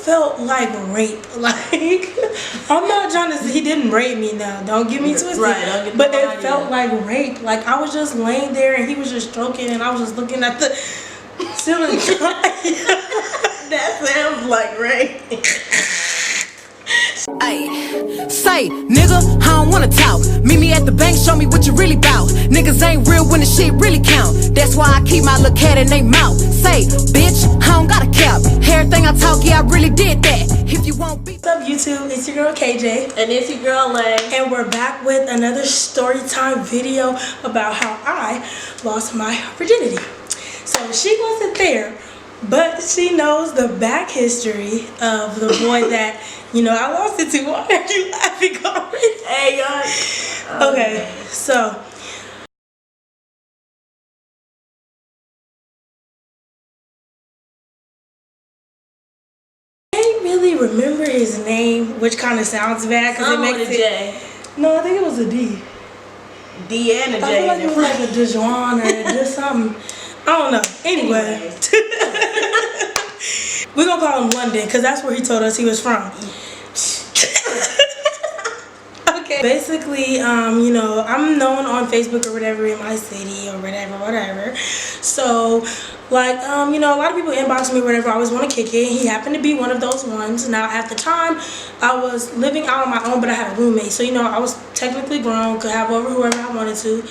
felt like rape. Like, I'm not trying to say he didn't rape me now. Don't get me twisted. Right, but it felt like rape. Like, I was just laying there and he was just stroking and I was just looking at the ceiling. That sounds like rape. Ay, say, nigga, I don't wanna talk. Meet me at the bank, show me what you really bout. Niggas ain't real when the shit really count. That's why I keep my little cat in they mouth. Say, bitch, I don't got a cap. Everything I talk, yeah, I really did that. If you won't be. What's up, YouTube? It's your girl KJ. And it's your girl Lay. And we're back with another story time video about how I lost my virginity. So she wasn't there, but she knows the back history of the boy that, you know, I lost it to. Why are you laughing already? Hey, y'all. Okay, so. I can't really remember his name, which kind of sounds bad because it makes it. J. No, I think it was a D. D and a J. I feel like it was like a Dijon or just something. I don't know. Anyway. We're going to call him London because that's where he told us he was from. Okay. Basically, you know, I'm known on Facebook or whatever in my city or whatever. So, like, you know, a lot of people inbox me or whatever. I always want to kick it. He happened to be one of those ones. Now, at the time, I was living out on my own, but I had a roommate. So, you know, I was technically grown, could have over whoever I wanted to.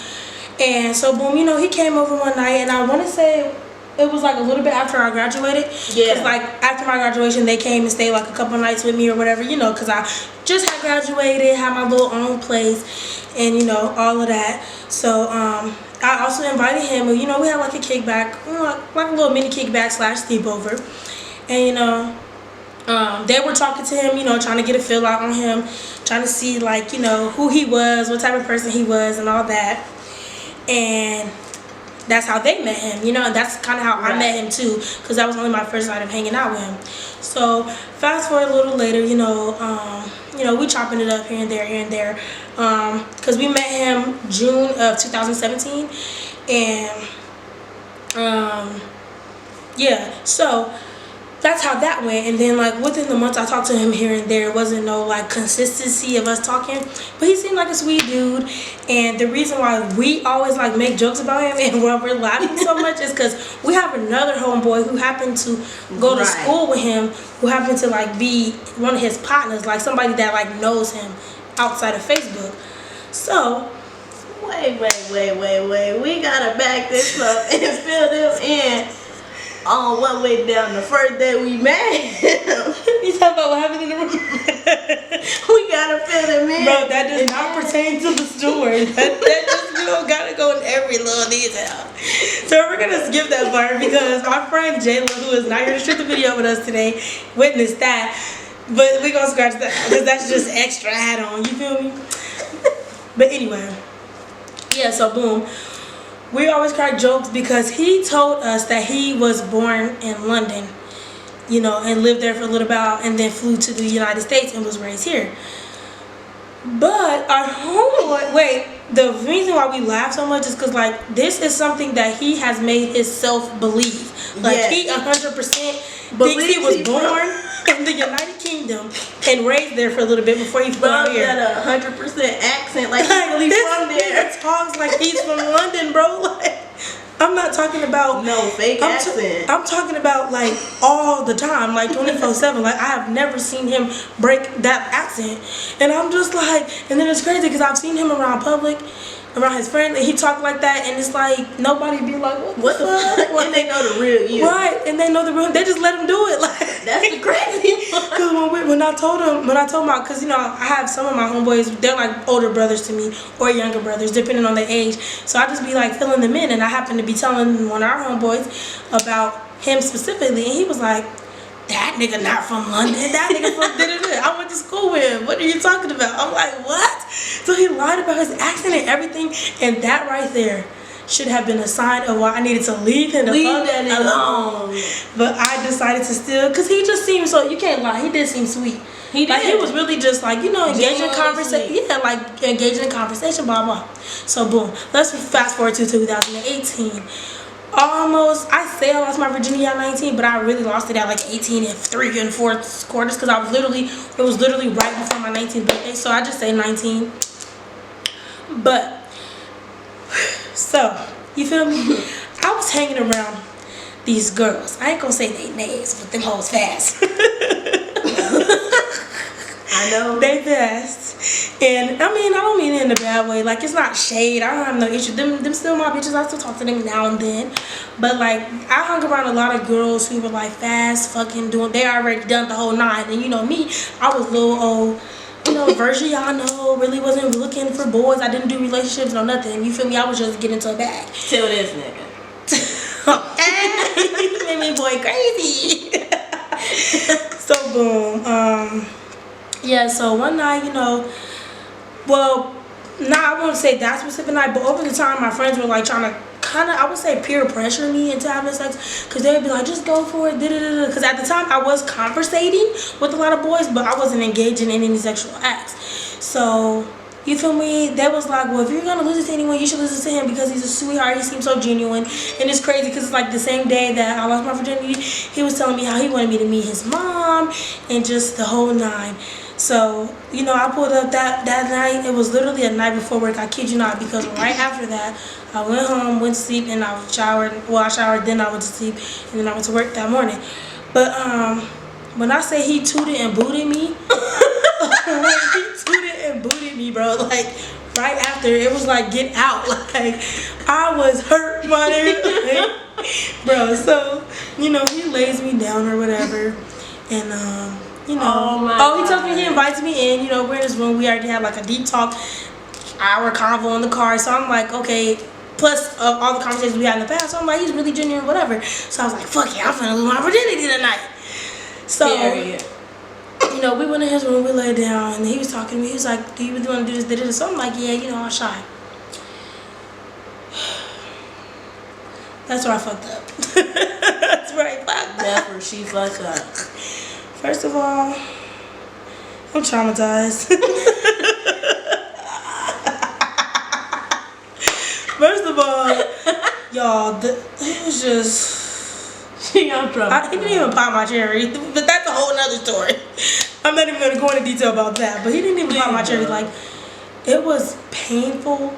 And so, boom, you know, he came over one night, and I want to say it was like a little bit after I graduated. Yeah. Cause like after my graduation, they came and stayed like a couple nights with me or whatever, you know, cause I just had graduated, had my little own place, and you know all of that. So I also invited him, and you know we had like a kickback, you know, like a little mini kickback / sleepover, and you know they were talking to him, you know, trying to get a feel out on him, trying to see like you know who he was, what type of person he was, and all that, and that's how they met him, you know, and that's kind of how I met him too, because that was only my first night of hanging out with him. So fast forward a little later, you know, we chopping it up here and there, because we met him June of 2017, and yeah, so that's how that went. And then like within the months I talked to him here and there. It wasn't no like consistency of us talking, but he seemed like a sweet dude. And the reason why we always like make jokes about him and why we're laughing so much is because we have another homeboy who happened to go to school with him, who happened to like be one of his partners, like somebody that like knows him outside of Facebook. So wait, we gotta back this up and fill them in on what went down the first day we met him. You talking about what happened in the room? We gotta fill them in. Bro, that does not pertain to the story. That just, you know, gotta go in every little detail. So we're gonna skip that part because my friend Jayla, who is not here to shoot the video with us today, witnessed that. But we're gonna scratch that because that's just extra add-on, you feel me? But anyway, yeah, so boom. We always crack jokes because he told us that he was born in London, you know, and lived there for a little while and then flew to the United States and was raised here. But our homeboy, the reason why we laugh so much is because like this is something that he has made himself believe. Like he 100% thinks he was born in the United Kingdom and raised there for a little bit before he flew out here. Got a 100% accent, like he's really from there. He talks like he's from London, bro. Like I'm not talking about no fake accent. I'm talking about like all the time, like 24/7. Like I have never seen him break that accent, and I'm just like, and then it's crazy because I've seen him around public, around his friends, and he talk like that, and it's like nobody be like, what the fuck? Like, and they know the real you, right? And they know the real. They just let him do it. Like that's the crazy part. Because when I told him because you know I have some of my homeboys, they're like older brothers to me or younger brothers, depending on their age. So I just be like filling them in, and I happen to be telling one of our homeboys about him specifically, and he was like, that nigga not from London, that nigga from da-da-da. I went to school with him. What are you talking about? I'm like, what? So he lied about his accent and everything, and that right there should have been a sign of why I needed to leave him alone. But I decided to still, because he just seemed so, you can't lie, he did seem sweet. He did. Like, he was really just like, you know, engaging in conversation. Yeah, like engaging in conversation, blah, blah. So boom, let's fast forward to 2018. almost, I say I lost my virginity at 19, but I really lost it at like 18 and 3 and 4 quarters because it was literally right before my 19th birthday. So I just say 19. But, so, you feel me? I was hanging around these girls. I ain't gonna say their names, but them hoes fast. I know. They fast. And I mean, I don't mean it in a bad way. Like, it's not shade. I don't have no issue. Them still my bitches. I still talk to them now and then. But like, I hung around a lot of girls who were like fast fucking doing, they already done the whole 9. And you know me, I was little old, you know, Virgiano, really wasn't looking for boys. I didn't do relationships, no nothing. You feel me? I was just getting into a bag. Till this nigga. You made me boy crazy. So boom. Yeah, so one night, you know, well, I won't say that specific night, but over the time, my friends were like trying to kind of, I would say, peer pressure me into having sex, because they'd be like, just go for it, because at the time, I was conversating with a lot of boys, but I wasn't engaging in any sexual acts. So, you feel me? They was like, well, if you're gonna listen to anyone, you should listen to him because he's a sweetheart. He seems so genuine. And it's crazy because it's like the same day that I lost my virginity, he was telling me how he wanted me to meet his mom and just the whole 9. So, you know, I pulled up that night. It was literally a night before work. I kid you not, because right after that, I went home, went to sleep, and I showered. Well, I showered, then I went to sleep, and then I went to work that morning. But when I say he tooted and booted me, he tooted and booted me, bro. Like, right after, it was like, get out. Like, I was hurt, my nigga. Bro, so, you know, he lays me down or whatever, and, you know, he tells me, he invites me in, you know, we're in this room, we already had like a deep talk, hour convo in the car, so I'm like, okay, plus all the conversations we had in the past, so I'm like, he's really genuine, whatever. So I was like, fuck yeah, I'm finna lose my virginity tonight. So, you know, we went in his room, we laid down, and he was talking to me, he was like, do you really want to do this, So I'm like, yeah, you know, I'm shy. That's where I fucked up. That's where I fucked up. That's where she fucked up. First of all, I'm traumatized. First of all, y'all, it was just... She got traumatized. He didn't even pop my cherry, but that's a whole nother story. I'm not even going to go into detail about that, but he didn't even pop my cherry. Like, it was painful.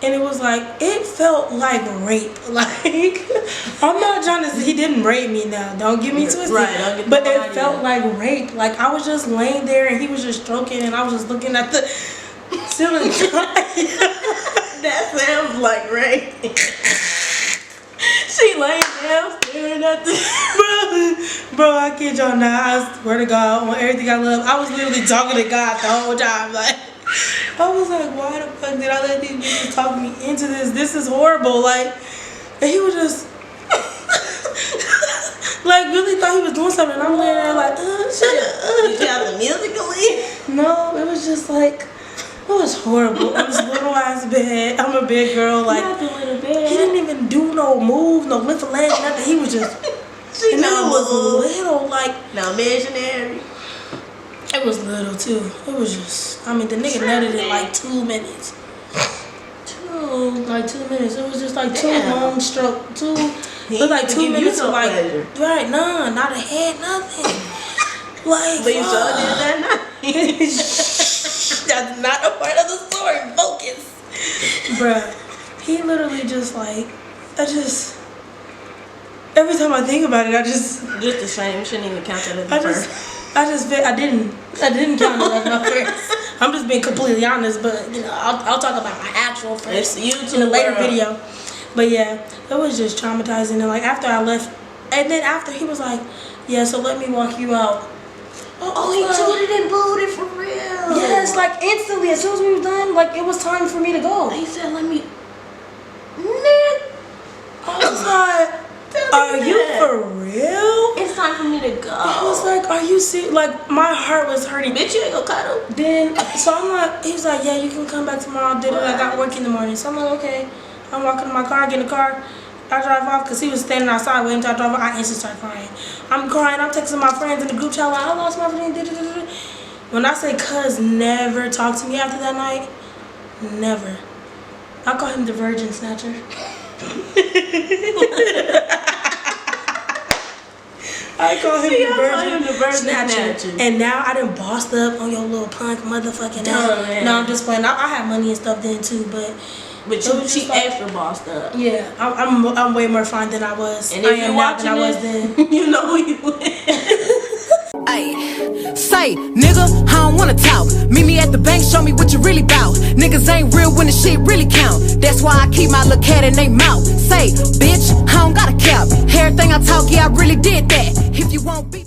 And it was like, it felt like rape. Like, I'm not trying to say he didn't rape me now. Don't get me twisted. Right, but it felt like rape. Like, I was just laying there and he was just stroking and I was just looking at the ceiling. That sounds like rape. She laying down staring at the... Bro, I kid y'all not. I swear to God, on everything I love, I was literally talking to God the whole time. Like, I was like, why the fuck did I let these bitches talk me into this? This is horrible. Like, and he was just like really thought he was doing something. And I'm laying there like, shut up. Did you have the musical? No, it was just like, it was horrible. It was little ass bed. I'm a big girl. Like, he didn't even do no move, no lift of legs, nothing. He was just, and then it was little, like, no missionary. It was little too. It was just, I mean, the nigga nutted in like 2 minutes. 2 minutes. It was just like two long stroke. It was like 2 minutes of like, right, none, not a head, nothing. Like, but you sure did that night. That's not a part of the story. Focus. Bruh, he literally just like, every time I think about it, just the shame. Shouldn't even count that as the first. I didn't count it as my first. I'm just being completely honest, but you know, I'll talk about my actual first in a later video. But yeah, it was just traumatizing. And like after I left, and then after he was like, yeah, so let me walk you out. Oh, he tooted and booted for real. Yes, like instantly, as soon as we were done, like it was time for me to go. He said, let me. I was like, are you for real? It's time for me to go. I was like, are you serious? Like, my heart was hurting. Bitch, you ain't gonna cuddle. Then, so I'm like, he was like, yeah, you can come back tomorrow. I got work in the morning. So I'm like, okay. I'm walking to my car, get in the car. I drive off because he was standing outside waiting until I drove off. I instantly start crying. I'm crying. I'm texting my friends in the group chat like, I lost my virginity. When I say cuz never talked to me after that night, never. I call him the virgin snatcher. I call him the virgin snatcher. And now I done bossed up on your little punk motherfucking ass. No, I'm just playing. I had money and stuff then too, but she extra bossed up. Yeah, I'm way more fine than I was. And if you're watching I was then. You know who you is. Ay, say, nigga, I don't wanna talk. Meet me at the bank, show me what you really bout. Niggas ain't real when the shit really count. That's why I keep my little cat in they mouth. Say, bitch, I don't got a cap. Everything I talk, yeah, I really did that. If you won't be